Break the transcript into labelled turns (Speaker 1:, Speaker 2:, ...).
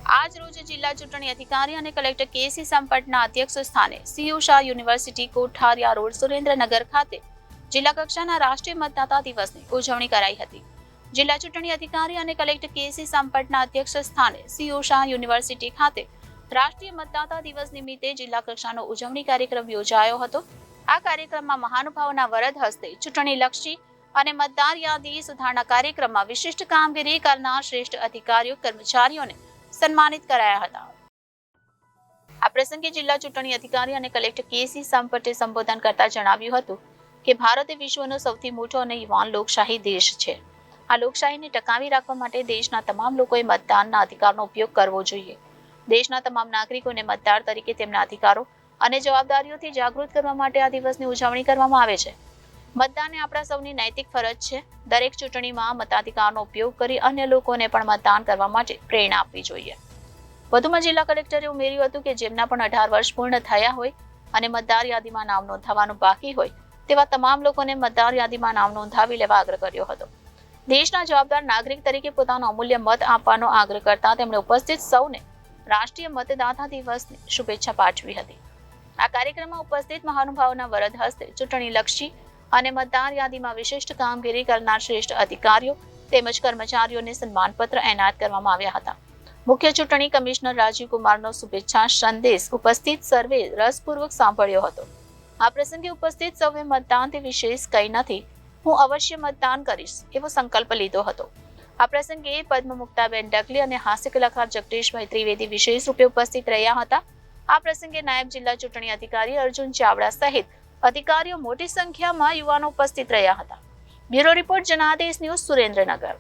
Speaker 1: આજ રોજ જિલ્લા ચૂંટણી અધિકારી અને કલેક્ટર કેસી સંપટના અધ્યક્ષ સ્થાને સીયુ શાહ યુનિવર્સિટી કોઠારિયા રોડ સુરેન્દ્રનગર ખાતે જિલ્લા કક્ષાના રાષ્ટ્રીય મતદાતા દિવસની ઉજવણી કરાઈ હતી. જિલ્લા ચૂંટણી અધિકારી અને કલેક્ટર કેસી સંપટના અધ્યક્ષ સ્થાને સીયુ શાહ યુનિવર્સિટી ખાતે રાષ્ટ્રીય મતદાતા દિવસ નિમિત્તે જિલ્લા કક્ષાનો ઉજવણી કાર્યક્રમ યોજાયો હતો. આ કાર્યક્રમમાં મહાનુભાવોના વરદ હસ્તે ચૂંટણીલક્ષી અને મતદાર યાદી સુધારણા કાર્યક્રમમાં વિશિષ્ટ કામગીરી કરનાર શ્રેષ્ઠ અધિકારીઓ કર્મચારીઓને સન્માનિત કરાયા હતા. આ પ્રસંગે જિલ્લા ચૂંટણી અધિકારી અને કલેક્ટર કેસી સંપટે સંબોધન કરતા જણાવ્યું હતું કે ભારત એ વિશ્વનો સૌથી મોટો અને યુવાન લોકશાહી દેશ છે. આ લોકશાહીને ટકાવી રાખવા માટે દેશના તમામ લોકોએ મતદાનના અધિકારનો ઉપયોગ કરવો જોઈએ. દેશના તમામ નાગરિકોને મતદાર તરીકે તેમના અધિકારો અને જવાબદારીઓથી જાગૃત કરવા માટે આ દિવસની ઉજવણી કરવામાં આવે છે. મતદાન એ આપણા સૌની નૈતિક ફરજ છે. દરેક ચૂંટણીમાં મતાધિકારનો ઉપયોગ કરી અન્ય લોકોને પણ મતદાન કરવા માટે પ્રેરણા આપવી જોઈએ. વધુમાં જિલ્લા કલેક્ટરે ઉમેર્યું હતું કે જેમના પણ 18 વર્ષ પૂર્ણ થયા હોય અને મતદાર યાદીમાં નામ નોંધાવવાનું બાકી હોય તેવા તમામ લોકોને મતદાર યાદીમાં નામ નોંધાવી લેવા આગ્રહ કર્યો હતો. દેશના જવાબદાર નાગરિક તરીકે પોતાનો અમૂલ્ય મત આપવાનો આગ્રહ કરતા તેમણે ઉપસ્થિત સૌને રાષ્ટ્રીય મતદાતા દિવસની શુભેચ્છા પાઠવી હતી. આ કાર્યક્રમમાં ઉપસ્થિત મહાનુભાવોના વરદ હસ્તે ચૂંટણીલક્ષી અને મતદાર યાદીમાં વિશિષ્ટ કામગીરી કરનાર શ્રેષ્ઠ અધિકારીઓ તેમજ કર્મચારીઓને સન્માનપત્ર એનાયત કરવામાં આવ્યા હતા. મુખ્ય ચૂંટણી કમિશનર રાજીવ કુમારનો શુભેચ્છા સંદેશ ઉપસ્થિત સર્વે રસપૂર્વક સાંભળ્યો હતો. આ પ્રસંગે ઉપસ્થિત સૌએ મતદાનથી વિશેષ કંઈ નથી, હું અવશ્ય મતદાન કરીશ એવો સંકલ્પ લીધો હતો. આ પ્રસંગે પદ્મ મુક્તાબેન ડકલી અને હાસ્ય કલાકાર જગદીશભાઈ ત્રિવેદી વિશેષ રૂપે ઉપસ્થિત રહ્યા હતા. આ પ્રસંગે નાયબ જિલ્લા ચૂંટણી અધિકારી અર્જુન ચાવડા સહિત અધિકારીઓ મોટી સંખ્યામાં યુવાનો ઉપસ્થિત રહ્યા હતા. Bureau report Janadesh news Surendranagar.